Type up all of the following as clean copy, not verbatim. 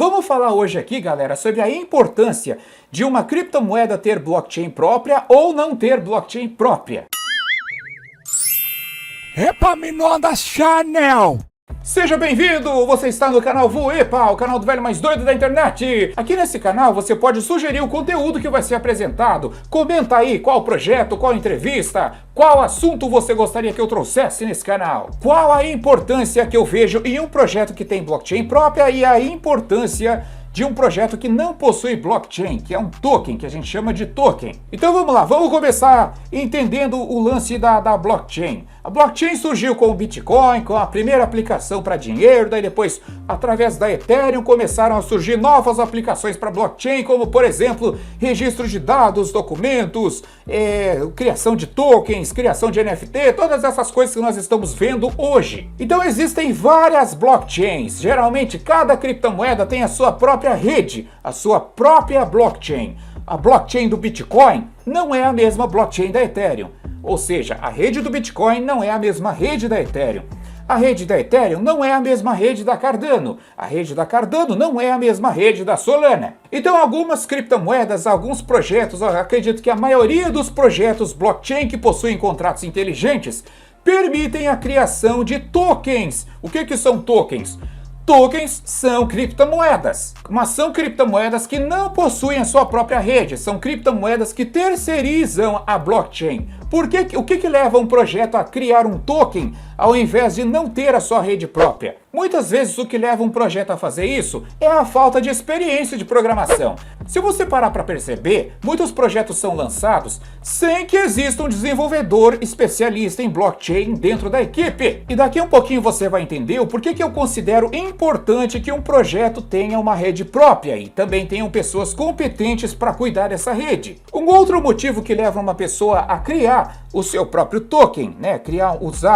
Vamos falar hoje aqui, galera, sobre a importância de uma criptomoeda ter blockchain própria ou não ter blockchain própria. Epaminondas Channel! Seja bem-vindo! Você está no canal Voepa, o canal do velho mais doido da internet. Aqui nesse canal você pode sugerir o conteúdo que vai ser apresentado. Comenta aí qual projeto, qual entrevista, qual assunto você gostaria que eu trouxesse nesse canal. Qual a importância que eu vejo em um projeto que tem blockchain própria e a importância de um projeto que não possui blockchain, que é um token, que a gente chama de token. Então vamos lá, vamos começar entendendo o lance da blockchain. A blockchain surgiu com o Bitcoin, com a primeira aplicação para dinheiro, daí depois, através da Ethereum, começaram a surgir novas aplicações para blockchain, como, por exemplo, registro de dados, documentos, criação de tokens, criação de NFT, todas essas coisas que nós estamos vendo hoje. Então existem várias blockchains. Geralmente, cada criptomoeda tem a sua própria rede, a sua própria blockchain. A blockchain do Bitcoin não é a mesma blockchain da Ethereum. Ou seja, a rede do Bitcoin não é a mesma rede da Ethereum. A rede da Ethereum não é a mesma rede da Cardano. A rede da Cardano não é a mesma rede da Solana. Então algumas criptomoedas, alguns projetos, eu acredito que a maioria dos projetos blockchain que possuem contratos inteligentes permitem a criação de tokens. O que são tokens? Tokens são criptomoedas, mas são criptomoedas que não possuem a sua própria rede, são criptomoedas que terceirizam a blockchain. O que leva um projeto a criar um token ao invés de não ter a sua rede própria? Muitas vezes o que leva um projeto a fazer isso é a falta de experiência de programação. Se você parar para perceber, muitos projetos são lançados sem que exista um desenvolvedor especialista em blockchain dentro da equipe. E daqui a um pouquinho você vai entender o porquê que eu considero importante que um projeto tenha uma rede própria e também tenham pessoas competentes para cuidar dessa rede. Um outro motivo que leva uma pessoa a criar o seu próprio token,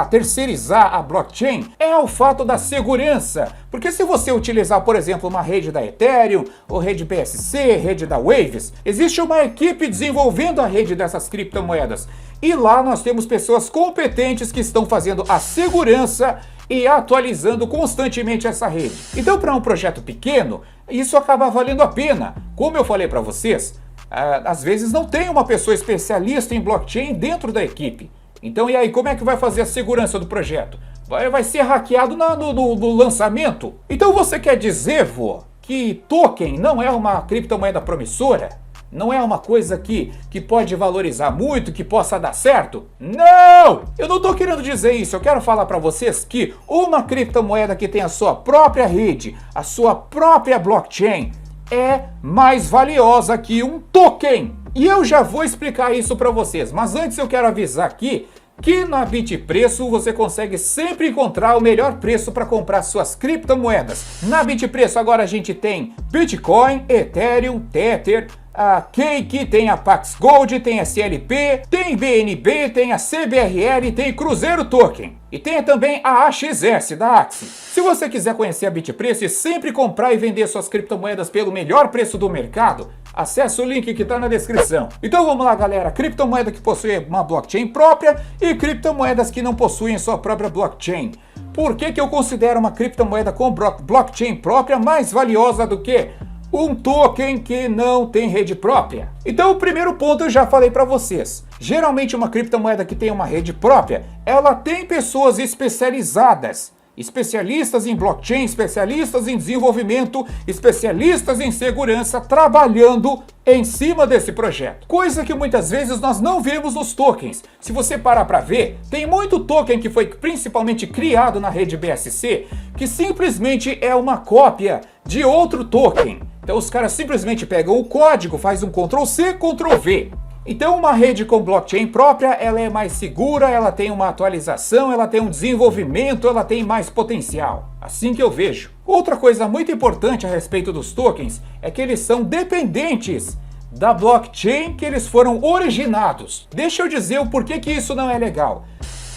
terceirizar a blockchain, é o fato da segurança. Porque se você utilizar, por exemplo, uma rede da Ethereum, ou rede BSC, rede da Waves, existe uma equipe desenvolvendo a rede dessas criptomoedas. E lá nós temos pessoas competentes que estão fazendo a segurança e atualizando constantemente essa rede. Então, para um projeto pequeno, isso acaba valendo a pena. Como eu falei para vocês, às vezes não tem uma pessoa especialista em blockchain dentro da equipe. Então, e aí, como é que vai fazer a segurança do projeto? Vai ser hackeado no lançamento? Então você quer dizer, vô, que token não é uma criptomoeda promissora? Não é uma coisa que pode valorizar muito, que possa dar certo? Não! Eu não estou querendo dizer isso, eu quero falar para vocês que uma criptomoeda que tem a sua própria rede, a sua própria blockchain, é mais valiosa que um token. E eu já vou explicar isso para vocês, mas antes eu quero avisar aqui que na Bitpreço você consegue sempre encontrar o melhor preço para comprar suas criptomoedas. Na Bitpreço agora a gente tem Bitcoin, Ethereum, Tether, a Cake, tem a Pax Gold, tem a CLP, tem BNB, tem a CBRL, tem Cruzeiro Token. E tem também a AXS da Axie. Se você quiser conhecer a Bitpreço e sempre comprar e vender suas criptomoedas pelo melhor preço do mercado, acesse o link que está na descrição. Então vamos lá, galera. Criptomoeda que possui uma blockchain própria e criptomoedas que não possuem sua própria blockchain. Por que eu considero uma criptomoeda com blockchain própria mais valiosa do que um token que não tem rede própria? Então o primeiro ponto eu já falei para vocês. Geralmente uma criptomoeda que tem uma rede própria, ela tem pessoas especializadas. Especialistas em blockchain, especialistas em desenvolvimento, especialistas em segurança, trabalhando em cima desse projeto. Coisa que muitas vezes nós não vemos nos tokens. Se você parar para ver, tem muito token que foi principalmente criado na rede BSC, que simplesmente é uma cópia de outro token. Então os caras simplesmente pegam o código, faz um Ctrl+C, Ctrl+V. Então uma rede com blockchain própria, ela é mais segura, ela tem uma atualização, ela tem um desenvolvimento, ela tem mais potencial. Assim que eu vejo. Outra coisa muito importante a respeito dos tokens é que eles são dependentes da blockchain que eles foram originados. Deixa eu dizer o porquê que isso não é legal.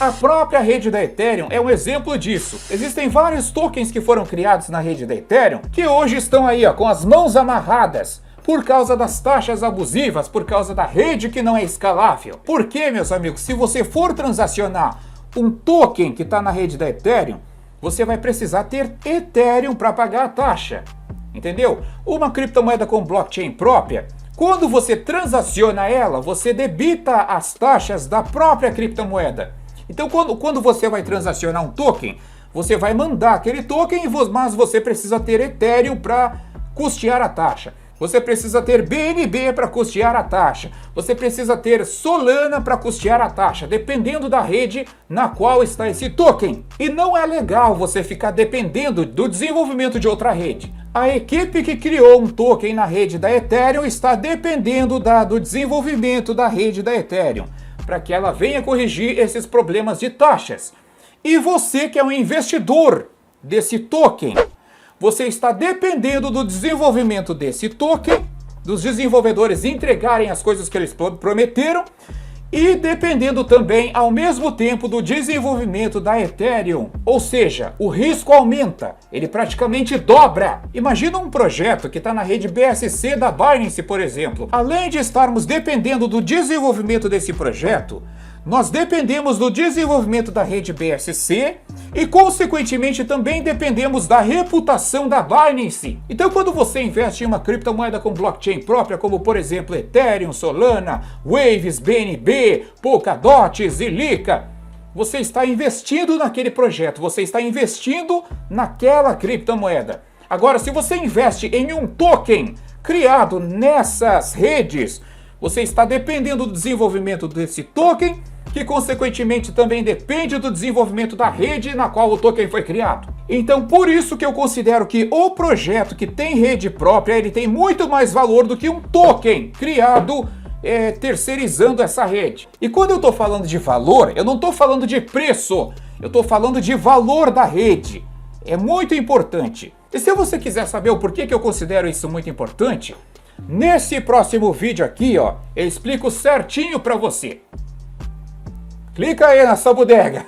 A própria rede da Ethereum é um exemplo disso. Existem vários tokens que foram criados na rede da Ethereum que hoje estão aí, com as mãos amarradas. Por causa das taxas abusivas, por causa da rede que não é escalável. Por quê, meus amigos? Se você for transacionar um token que está na rede da Ethereum, você vai precisar ter Ethereum para pagar a taxa. entendeu? Uma criptomoeda com blockchain própria, quando você transaciona ela, você debita as taxas da própria criptomoeda. Então quando você vai transacionar um token, você vai mandar aquele token, mas você precisa ter Ethereum para custear a taxa. Você precisa ter BNB para custear a taxa. Você precisa ter Solana para custear a taxa, dependendo da rede na qual está esse token. E não é legal você ficar dependendo do desenvolvimento de outra rede. A equipe que criou um token na rede da Ethereum está dependendo do desenvolvimento da rede da Ethereum, para que ela venha corrigir esses problemas de taxas. E você que é um investidor desse token, você está dependendo do desenvolvimento desse token, dos desenvolvedores entregarem as coisas que eles prometeram e dependendo também ao mesmo tempo do desenvolvimento da Ethereum. Ou seja, o risco aumenta, ele praticamente dobra. Imagina um projeto que está na rede BSC da Binance, por exemplo. Além de estarmos dependendo do desenvolvimento desse projeto, nós dependemos do desenvolvimento da rede BSC e, consequentemente, também dependemos da reputação da Binance. Então, quando você investe em uma criptomoeda com blockchain própria, como, por exemplo, Ethereum, Solana, Waves, BNB, Polkadot, Zilliqa, você está investindo naquele projeto, você está investindo naquela criptomoeda. Agora, se você investe em um token criado nessas redes, você está dependendo do desenvolvimento desse token, que consequentemente também depende do desenvolvimento da rede na qual o token foi criado. Então, por isso que eu considero que o projeto que tem rede própria, ele tem muito mais valor do que um token criado terceirizando essa rede. E quando eu estou falando de valor, eu não estou falando de preço, eu estou falando de valor da rede. É muito importante. E se você quiser saber o porquê que eu considero isso muito importante, nesse próximo vídeo aqui, ó, eu explico certinho para você. Clica aí nessa bodega.